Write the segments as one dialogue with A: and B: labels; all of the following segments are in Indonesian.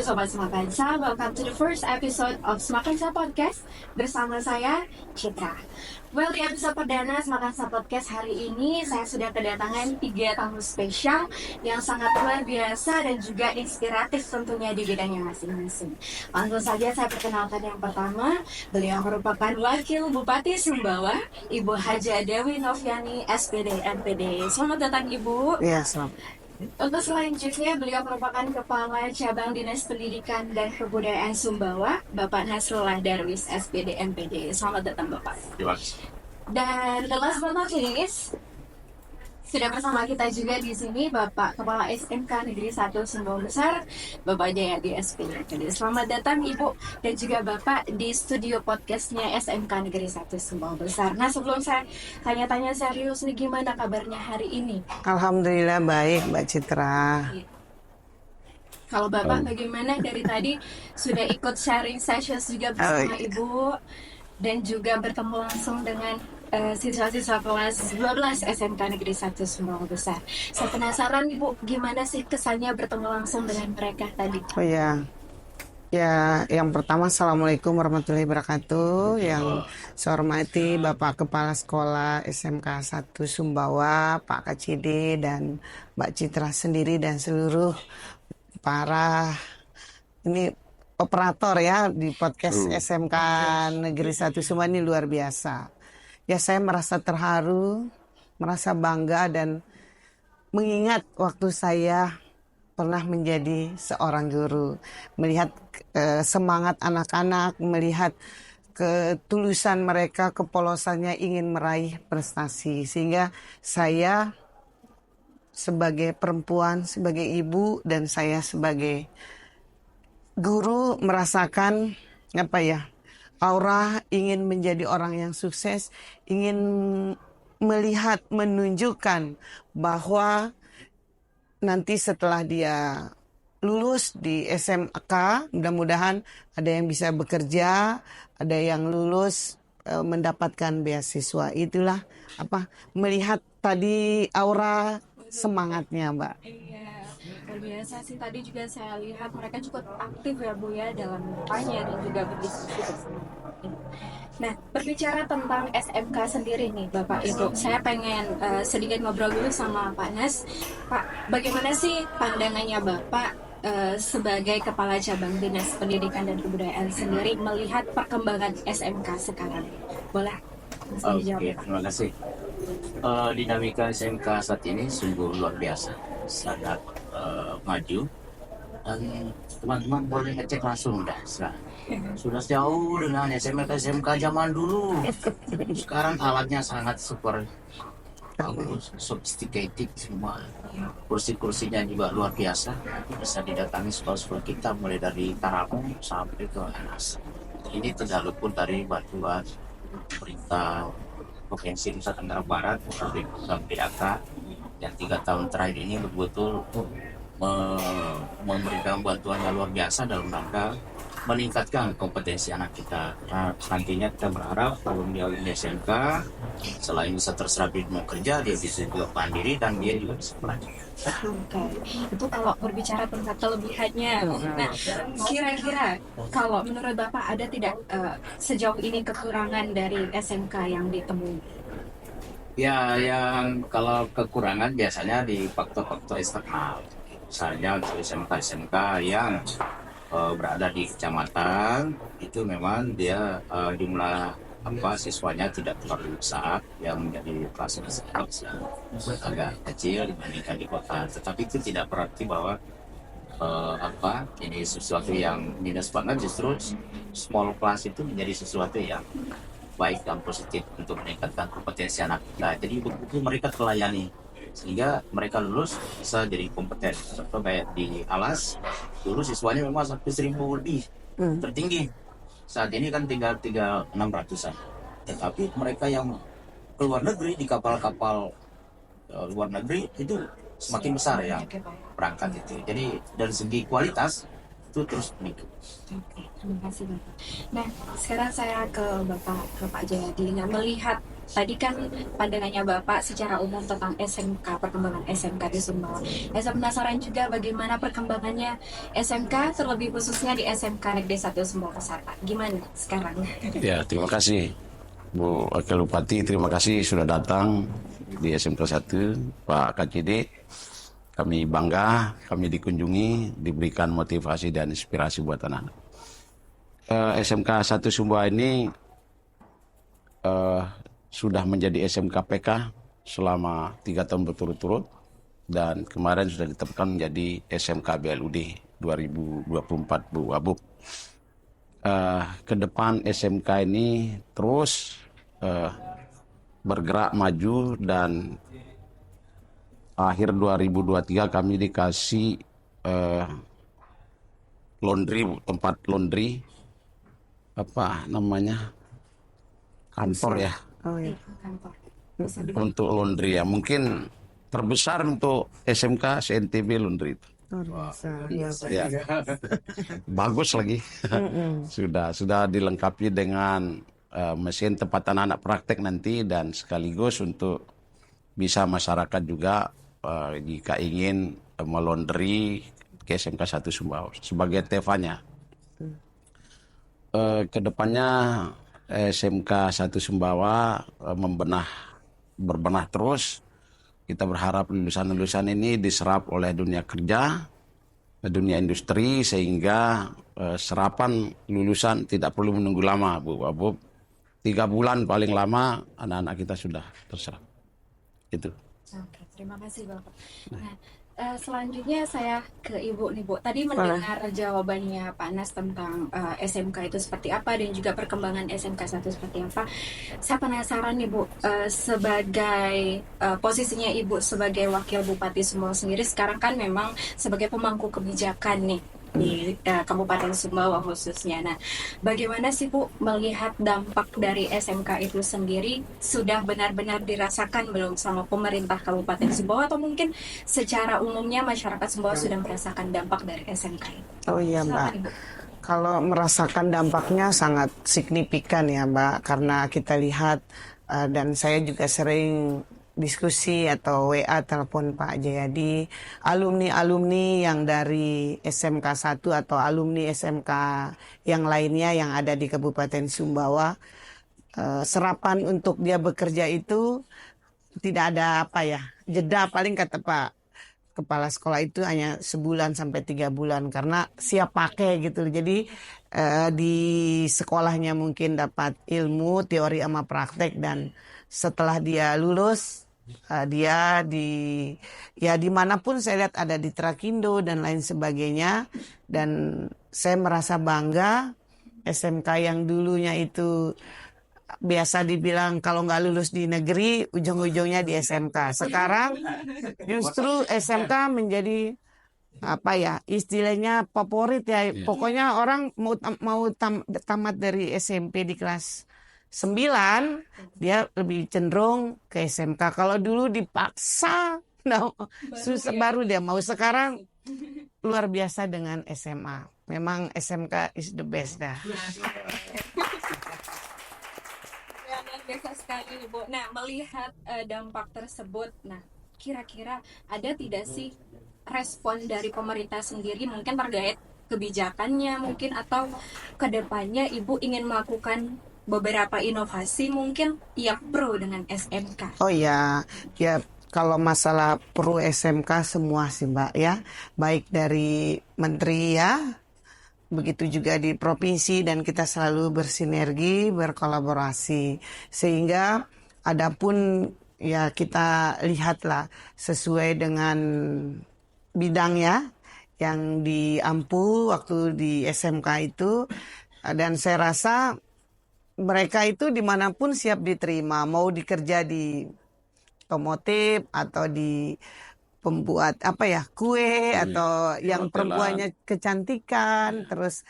A: Sobat Semakansa, welcome to the first episode of Semakansa Podcast bersama saya, Citra. Well, di episode perdana Semakansa Podcast hari ini, saya sudah kedatangan 3 tamu spesial yang sangat luar biasa dan juga inspiratif tentunya di bidangnya masing-masing. Langsung saja saya perkenalkan yang pertama, beliau merupakan Wakil Bupati Sumbawa, Ibu Haja Dewi Noviani, SPD MPD. Selamat datang Ibu.
B: Iya, selamat.
A: Untuk selanjutnya, beliau merupakan Kepala Cabang Dinas Pendidikan dan Kebudayaan Sumbawa, Bapak Nasrullah Darwis, SPD MPD. Selamat datang Bapak.
C: Terima kasih.
A: Dan the last but not least, sudah bersama kita juga di sini Bapak Kepala SMK Negeri 1 Sumbawa Besar, Bapak Jayadi SPD MPD. Selamat datang Ibu dan juga Bapak di studio podcastnya SMK Negeri 1 Sumbawa Besar. Nah, sebelum saya tanya-tanya serius nih, gimana kabarnya hari ini?
B: Alhamdulillah baik, Mbak Citra.
A: Kalau Bapak bagaimana, dari tadi sudah ikut sharing sessions juga bersama Ibu dan juga bertemu langsung dengan siswa-siswa kelas 12 SMK Negeri 1 Sumbawa Besar. Saya penasaran Ibu, gimana sih kesannya bertemu langsung dengan mereka tadi?
B: Oh ya, yang pertama Assalamualaikum warahmatullahi wabarakatuh. Yang saya hormati Bapak Kepala Sekolah SMK 1 Sumbawa, Pak Kacide dan Mbak Citra sendiri dan seluruh para operator ya di podcast SMK Negeri 1 Sumbawa ini luar biasa. Ya, saya merasa terharu, merasa bangga dan mengingat waktu saya pernah menjadi seorang guru, melihat semangat anak-anak, melihat ketulusan mereka, kepolosannya ingin meraih prestasi, sehingga saya sebagai perempuan, sebagai ibu, dan saya sebagai guru merasakan aura ingin menjadi orang yang sukses, ingin melihat, menunjukkan bahwa nanti setelah dia lulus di SMK, mudah-mudahan ada yang bisa bekerja, ada yang lulus mendapatkan beasiswa. Itulah melihat tadi aura semangatnya, Mbak.
A: Iya, luar biasa sih. Tadi juga saya lihat mereka cukup aktif ya Bu ya dalam bertanya dan juga berdiskusi bersama. Nah, berbicara tentang SMK sendiri nih Bapak Ibu, saya pengen sedikit ngobrol dulu sama Pak Nas. Pak, bagaimana sih pandangannya Bapak sebagai Kepala Cabang Dinas Pendidikan dan Kebudayaan sendiri melihat perkembangan SMK sekarang? Boleh?
C: Oke, terima kasih. Dinamika SMK saat ini sungguh luar biasa, sangat maju, dan teman-teman boleh ngecek langsung sudah jauh dengan SMK zaman dulu. Sekarang alatnya sangat super bagus, sophisticated semua. Kursi-kursinya juga luar biasa, bisa didatangi sekolah-sekolah kita mulai dari Tarapung sampai ke Anas. Ini terjalur pun dari bantuan pemerintah Provinsi Nusa Tenggara Barat, PDAK, yang 3 tahun terakhir ini betul-betul memberikan bantuan yang luar biasa dalam rangka meningkatkan kompetensi anak kita. Nah, nantinya kita berharap kalau dia di SMK, selain bisa terserap mau kerja, dia bisa juga mandiri dan dia juga bisa belajar.
A: Oke, itu kalau berbicara tentang kelebihannya. Nah, kira-kira kalau menurut Bapak ada tidak sejauh ini kekurangan dari SMK yang ditemui?
C: Ya, yang kalau kekurangan biasanya di faktor-faktor eksternal. Misalnya untuk SMK yang berada di kecamatan, itu memang dia jumlah siswanya tidak terlalu besar, yang menjadi kelas yang agak kecil dibandingkan di kota. Tetapi itu tidak berarti bahwa ini sesuatu yang minus banget. Justru small class itu menjadi sesuatu yang baik dan positif untuk meningkatkan kompetensi anak kita. Jadi betul mereka terlayani sehingga mereka lulus bisa jadi kompeten. Contoh kayak di Alas, dulu siswanya memang sampai 1.000 lebih, tertinggi. Saat ini kan tinggal 600-an. Tetapi mereka yang keluar negeri di kapal-kapal luar negeri itu semakin besar yang berangkat itu. Jadi dari segi kualitas itu terus meningkat.
A: Oke, terima kasih Bapak. Nah, sekarang saya ke Pak Jayadi. Nah, melihat Tadi kan pandangannya Bapak secara umum tentang SMK, perkembangan SMK di Sumbawa. Saya penasaran juga bagaimana perkembangannya SMK, terlebih khususnya di SMK Negeri 1 Sumbawa Besar, Pak. Gimana sekarang?
D: Ya, terima kasih Bu Wakil Bupati, terima kasih sudah datang di SMK 1, Pak KCD. Kami bangga, kami dikunjungi, diberikan motivasi dan inspirasi buat anak-anak. SMK 1 Sumbawa ini sudah menjadi SMK PK selama 3 tahun berturut-turut, dan kemarin sudah ditetapkan menjadi SMK BLUD 2024 Bu Abu. Ke depan SMK ini terus bergerak maju, dan akhir 2023 kami dikasih laundry, tempat laundry, apa namanya, kantor ya,
B: Oh ya.
A: Kantor.
D: untuk laundry ya, mungkin terbesar untuk SMK se-NTB laundry itu.
B: Luar biasa.
D: Ya. Bagus lagi. Sudah dilengkapi dengan mesin tempat anak-anak praktek nanti, dan sekaligus untuk bisa masyarakat juga jika ingin melondri ke SMK 1 Sumbawa sebagai TV-nya. Kedepannya SMK 1 Sumbawa berbenah terus. Kita berharap lulusan-lulusan ini diserap oleh dunia kerja, dunia industri, sehingga serapan lulusan tidak perlu menunggu lama, Bu Abu. 3 bulan paling lama anak-anak kita sudah terserap. Itu.
A: Oke, terima kasih Bapak. Nah, selanjutnya saya ke Ibu nih Bu. Tadi mendengar jawabannya Pak Nas tentang SMK itu seperti apa dan juga perkembangan SMK 1 seperti apa. Saya penasaran nih Bu, sebagai posisinya Ibu sebagai Wakil Bupati Sumbawa sendiri sekarang kan memang sebagai pemangku kebijakan nih di Kabupaten Sumbawa khususnya. Nah, bagaimana sih Bu melihat dampak dari SMK itu sendiri? Sudah benar-benar dirasakan belum sama pemerintah Kabupaten Sumbawa, atau mungkin secara umumnya masyarakat Sumbawa sudah merasakan dampak dari SMK itu?
B: Oh iya Mbak.
A: Silakan, Ibu.
B: Kalau merasakan dampaknya sangat signifikan ya Mbak, karena kita lihat dan saya juga sering diskusi atau WA telepon Pak Jayadi, alumni-alumni yang dari SMK 1 atau alumni SMK yang lainnya yang ada di Kabupaten Sumbawa, serapan untuk dia bekerja itu tidak ada apa ya, jeda, paling kata Pak Kepala Sekolah itu hanya sebulan sampai 3 bulan karena siap pakai gitu. Jadi di sekolahnya mungkin dapat ilmu teori sama praktek, dan setelah dia lulus dia dimanapun saya lihat ada di Trakindo dan lain sebagainya. Dan saya merasa bangga SMK yang dulunya itu biasa dibilang kalau nggak lulus di negeri ujung-ujungnya di SMK. Sekarang justru SMK menjadi apa ya, istilahnya favorit ya. Pokoknya orang mau tamat dari SMP di kelas 9, dia lebih cenderung ke SMK. Kalau dulu dipaksa, susah baru dia mau. Sekarang luar biasa dengan SMA. Memang SMK is the best dah.
A: Ya, luar biasa sekali Bu. Nah, melihat dampak tersebut, nah kira-kira ada tidak sih respon dari pemerintah sendiri mungkin terkait kebijakannya mungkin, atau kedepannya Ibu ingin melakukan beberapa inovasi mungkin yang pro dengan SMK?
B: Oh ya, ya kalau masalah pro SMK semua sih Mbak ya, baik dari menteri ya, begitu juga di provinsi, dan kita selalu bersinergi, berkolaborasi, sehingga adapun ya kita lihatlah sesuai dengan bidangnya yang diampu waktu di SMK itu, dan saya rasa mereka itu dimanapun siap diterima, mau dikerja di otomotif atau di pembuat apa ya, kue, atau yang perempuannya kecantikan, terus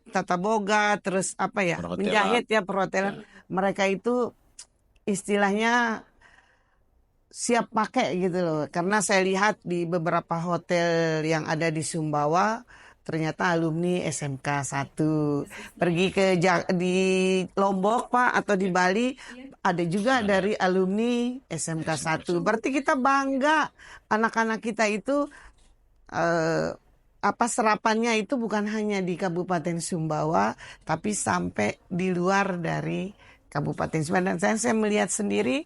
B: tata boga, terus apa ya, menjahit ya, perhotelan. Mereka itu istilahnya siap pakai gitu loh. Karena saya lihat di beberapa hotel yang ada di Sumbawa, ternyata alumni SMK 1. Pergi di Lombok Pak atau di Bali, ada juga dari alumni SMK 1. Berarti kita bangga anak-anak kita itu serapannya itu bukan hanya di Kabupaten Sumbawa, tapi sampai di luar dari Kabupaten Sumbawa. Dan saya melihat sendiri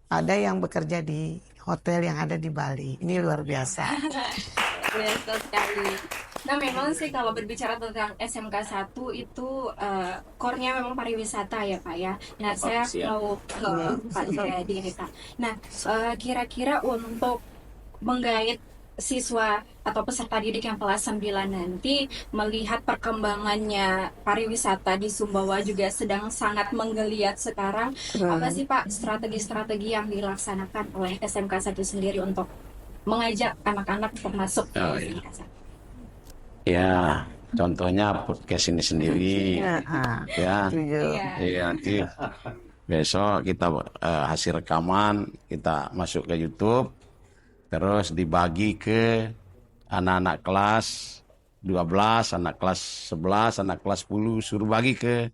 B: ada yang bekerja di hotel yang ada di Bali. Ini luar biasa.
A: Biasa sekali. Nah memang sih kalau berbicara tentang SMK 1 itu core-nya memang pariwisata ya Pak ya. Nah saya mau ke Pak Jayadi nih Pak. Nah kira-kira untuk menggait siswa atau peserta didik yang kelas 9 nanti melihat perkembangannya pariwisata di Sumbawa juga sedang sangat menggeliat sekarang, apa sih Pak strategi-strategi yang dilaksanakan oleh SMK 1 sendiri untuk mengajak anak-anak untuk masuk ke SMK 1?
D: Ya, contohnya podcast ini sendiri, ya, nanti besok kita hasil rekaman kita masuk ke YouTube, terus dibagi ke anak-anak kelas 12, anak kelas 11, anak kelas 10, suruh bagi ke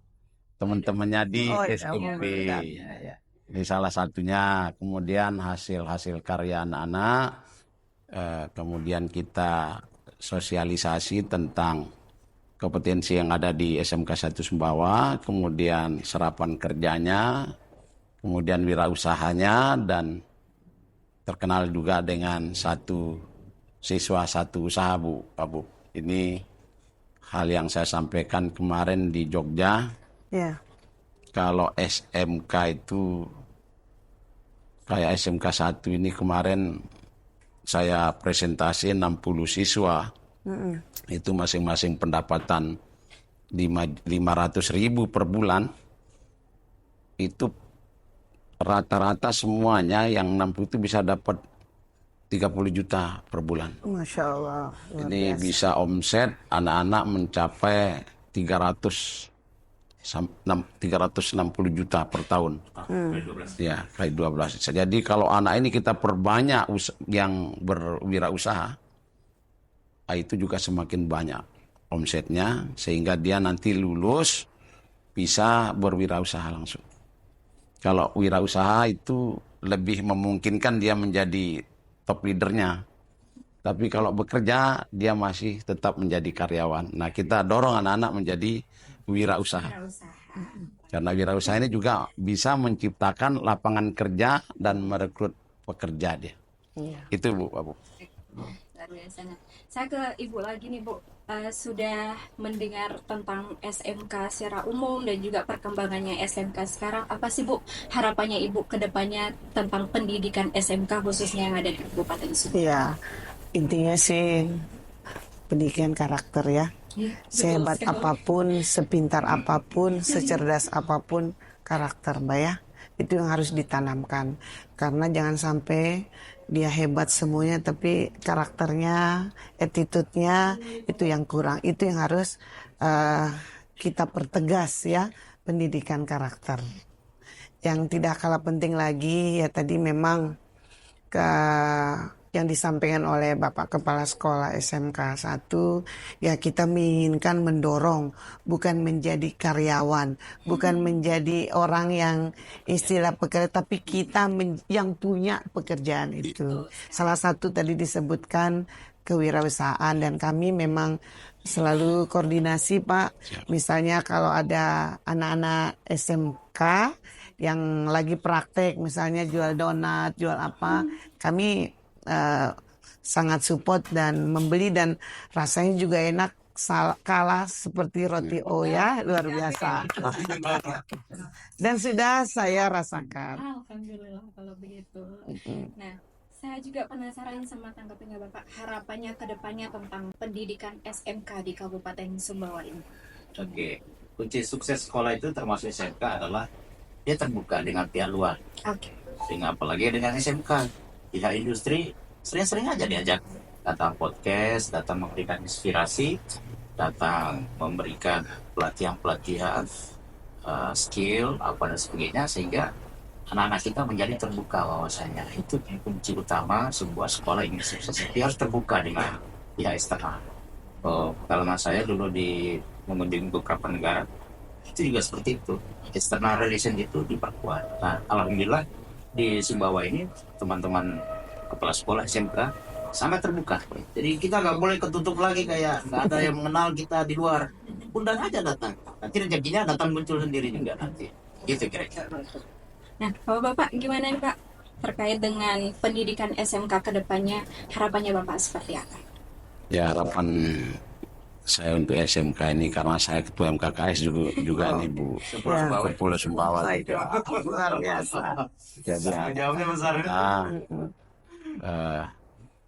D: teman-temannya di SMP. Ini salah satunya. Kemudian hasil karya anak-anak, kemudian kita sosialisasi tentang kompetensi yang ada di SMK 1 Sumbawa, kemudian serapan kerjanya, kemudian wirausahanya, dan terkenal juga dengan satu siswa satu usaha Bu. Ini hal yang saya sampaikan kemarin di Jogja. Kalau SMK itu kayak SMK 1 ini kemarin saya presentasi 60 siswa, itu masing-masing pendapatan 500.000 per bulan, itu rata-rata semuanya yang 60 itu bisa dapat 30 juta per bulan.
B: Masya Allah.
D: Ini biasa. Bisa omset anak-anak mencapai 360 juta per tahun. Ya, kali 12. Jadi kalau anak ini kita perbanyak yang berwirausaha, itu juga semakin banyak omsetnya, sehingga dia nanti lulus bisa berwirausaha langsung. Kalau wirausaha itu lebih memungkinkan dia menjadi top leadernya. Tapi kalau bekerja, dia masih tetap menjadi karyawan. Nah, kita dorong anak-anak menjadi wirausaha. Karena wirausaha ini juga bisa menciptakan lapangan kerja dan merekrut pekerja dia. Itu Bu.
A: Luar biasa. Nah, saya ke Ibu lagi nih Bu. Sudah mendengar tentang SMK secara umum dan juga perkembangannya SMK sekarang. Apa sih Bu harapannya Ibu ke depannya tentang pendidikan SMK khususnya yang ada di Kabupaten Sumbawa?
B: Iya, intinya sih pendidikan karakter ya. Sehebat apapun, sepintar apapun, secerdas apapun karakter Mbak ya. Itu yang harus ditanamkan. Karena jangan sampai dia hebat semuanya tapi karakternya, attitude-nya itu yang kurang. Itu yang harus kita pertegas ya, pendidikan karakter. Yang tidak kalah penting lagi ya tadi memang yang disampaikan oleh Bapak Kepala Sekolah SMK 1, ya kita menginginkan mendorong, bukan menjadi karyawan, bukan menjadi orang yang istilah pekerja, tapi kita yang punya pekerjaan itu. Salah satu tadi disebutkan kewirausahaan, dan kami memang selalu koordinasi Pak. Misalnya kalau ada anak-anak SMK yang lagi praktek, misalnya jual donat, jual apa, kami sangat support dan membeli, dan rasanya juga enak, kalah seperti roti ya, luar biasa. Dan sudah saya rasakan.
A: Alhamdulillah kalau begitu. Nah, saya juga penasaran sama tanggapannya Bapak, harapannya ke depannya tentang pendidikan SMK di Kabupaten Sumbawa ini.
C: Oke, kunci sukses sekolah itu termasuk SMK adalah dia terbuka dengan pihak luar. Dengan apalagi dengan SMK. Pihak industri sering-sering aja diajak datang podcast, datang memberikan inspirasi, datang memberikan pelatihan-pelatihan, skill, apa dan sebagainya, sehingga anak-anak kita menjadi terbuka wawasannya. Itu kunci utama sebuah sekolah ini sukses. Dia harus terbuka dengan pihak eksternal. Karena saya dulu mengunjungi beberapa negara, itu juga seperti itu. External relation itu diperkuat. Nah, alhamdulillah di Sumbawa ini teman-teman kepala sekolah SMK sangat terbuka. Jadi kita nggak boleh ketutup lagi kayak nggak ada yang mengenal kita di luar. Undang aja datang. Nanti rezekinya datang muncul sendiri juga nanti. Gitu kira-kira.
A: Nah, Bapak gimana nih Pak terkait dengan pendidikan SMK ke depannya, harapannya Bapak seperti apa?
D: Ya, harapan saya untuk SMK ini karena saya ketua MKKS juga nih Bu. Pulau Sumbawa.
B: Luar biasa.
D: Jadi
C: Jawabnya besar.
D: nah,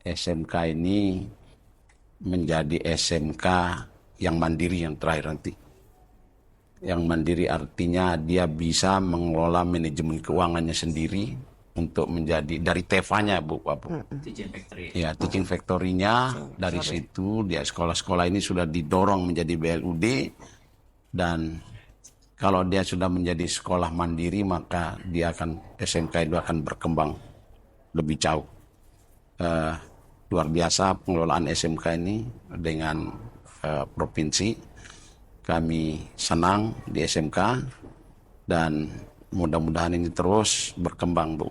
D: SMK ini menjadi SMK yang mandiri yang terakhir nanti. Yang mandiri artinya dia bisa mengelola manajemen keuangannya sendiri untuk menjadi dari TEFA-nya Bu.
C: Teaching Factory.
D: Ya, teaching factory-nya dari situ dia sekolah-sekolah ini sudah didorong menjadi BLUD, dan kalau dia sudah menjadi sekolah mandiri maka dia akan SMK itu akan berkembang lebih jauh. Luar biasa pengelolaan SMK ini dengan provinsi. Kami senang di SMK dan mudah-mudahan ini terus berkembang Bu.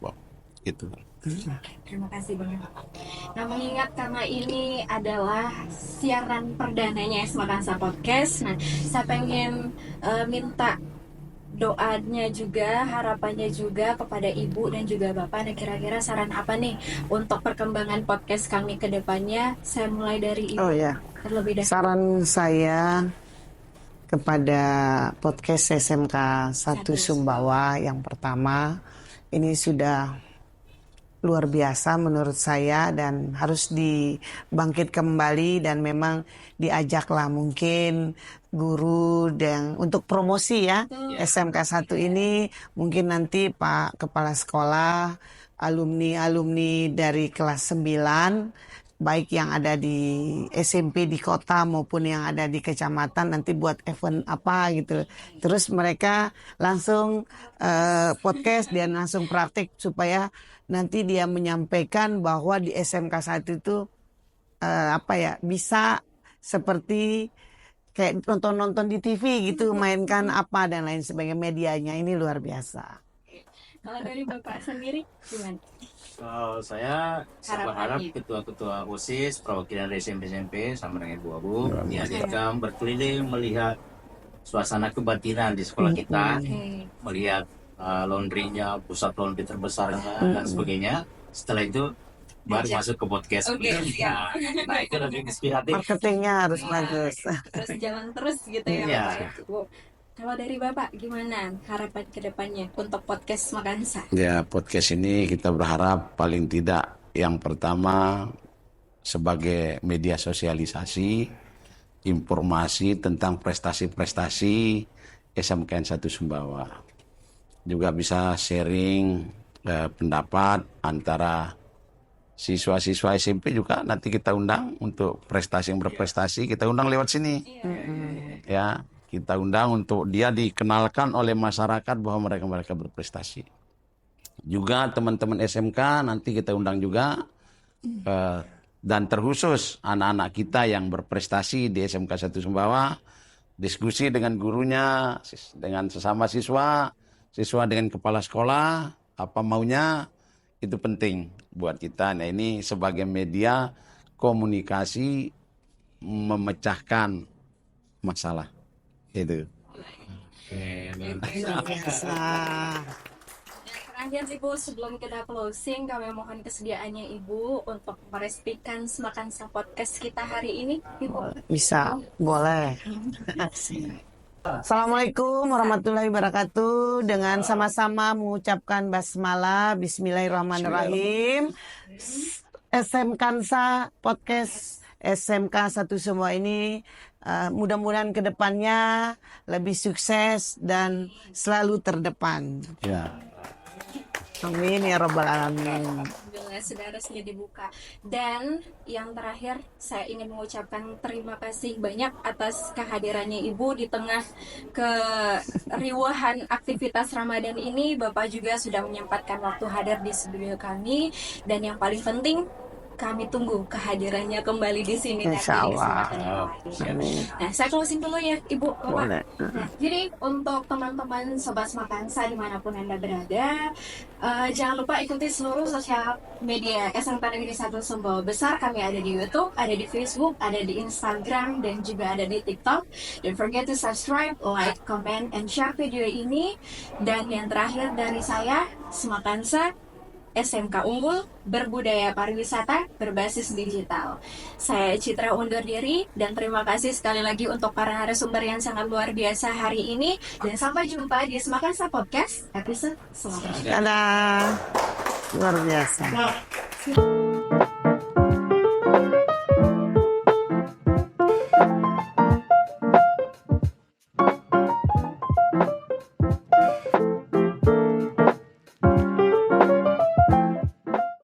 D: Itu.
A: Terima kasih banget. Nah, mengingat karena ini adalah siaran perdananya Smakansa Podcast, nah saya pengen minta doanya juga, harapannya juga kepada Ibu dan juga Bapak. Nah, kira-kira saran apa nih untuk perkembangan podcast kami ke depannya? Saya mulai dari Ibu
B: Oh ya,
A: terlebih dahulu.
B: saran saya kepada podcast SMK 1 Sumbawa yang pertama, ini sudah luar biasa menurut saya dan harus dibangkit kembali, dan memang diajaklah mungkin guru dan untuk promosi ya SMK 1 ini, mungkin nanti Pak Kepala Sekolah, alumni-alumni dari kelas 9 baik yang ada di SMP di kota maupun yang ada di kecamatan nanti buat event apa gitu. Terus mereka langsung podcast dan langsung praktik supaya nanti dia menyampaikan bahwa di SMK 1 itu bisa seperti kayak nonton-nonton di TV gitu, mainkan apa dan lain sebagainya, medianya ini luar biasa.
A: Kalau dari Bapak sendiri gimana?
C: Kalau saya berharap
A: Harapannya.
C: ketua-ketua OSIS, perwakilan dari SMP sama dengan Bu Abu dihadirkan berkeliling melihat suasana kebatinan di sekolah kita,
A: Oke.
C: melihat laundrynya, pusat laundry terbesarnya dan sebagainya. Setelah itu baru masuk ke podcast.
A: Oke, siap.
C: Nah, itu lebih inspiratif.
B: Marketingnya harus bagus.
A: Terus jalan terus gitu ya
C: Iya.
A: Bapak. Bu, kalau dari Bapak gimana harapan ke depannya untuk podcast Smakansa?
D: Ya, podcast ini kita berharap paling tidak yang pertama sebagai media sosialisasi informasi tentang prestasi-prestasi SMK 1 Sumbawa. Juga bisa sharing pendapat antara siswa-siswa SMP juga nanti kita undang untuk prestasi yang berprestasi, kita undang lewat sini. Ya, kita undang untuk dia dikenalkan oleh masyarakat bahwa mereka berprestasi. Juga teman-teman SMK nanti kita undang juga, dan terkhusus anak-anak kita yang berprestasi di SMK 1 Sumbawa, diskusi dengan gurunya, dengan sesama siswa, siswa dengan kepala sekolah, apa maunya, itu penting buat kita. Nah, ini sebagai media komunikasi memecahkan masalah. Itu.
B: Biasa.
A: Dan terakhir Ibu, sebelum kita closing, kami mohon kesediaannya Ibu untuk meresmikan Smakansa Podcast kita hari ini, Ibu.
B: Bisa, boleh. Assalamualaikum warahmatullahi wabarakatuh. Dengan sama-sama mengucapkan basmalah, bismillahirrahmanirrahim. SMKansa Podcast SMK 1 semua ini mudah-mudahan kedepannya lebih sukses dan selalu terdepan.
D: Ya.
B: Amin ya rabbal alamin.
A: Alhamdulillah sudah resmi dibuka. Dan yang terakhir, saya ingin mengucapkan terima kasih banyak atas kehadirannya Ibu di tengah keriuhan aktivitas Ramadan ini. Bapak juga sudah menyempatkan waktu hadir di studio kami. Dan yang paling penting, kami tunggu kehadirannya kembali di sini nanti
B: Insya
A: di
B: Allah.
A: kesempatan yang lain.
B: Amin.
A: Nah, saya closing dulu ya, Ibu. Bapak.
B: Boleh.
A: Nah, jadi untuk teman-teman Sobat Smakansa dimanapun Anda berada, jangan lupa ikuti seluruh sosial media SMK Negeri 1 Sumbawa Besar. Kami ada di YouTube, ada di Facebook, ada di Instagram, dan juga ada di TikTok. Don't forget to subscribe, like, comment, and share video ini. Dan yang terakhir dari saya, Smakansa, SMK Unggul, berbudaya pariwisata, berbasis digital. Saya Citra undur diri, dan terima kasih sekali lagi untuk para narasumber yang sangat luar biasa hari ini. Dan sampai jumpa di Smakansa Podcast episode selanjutnya.
B: Dadah. Luar biasa.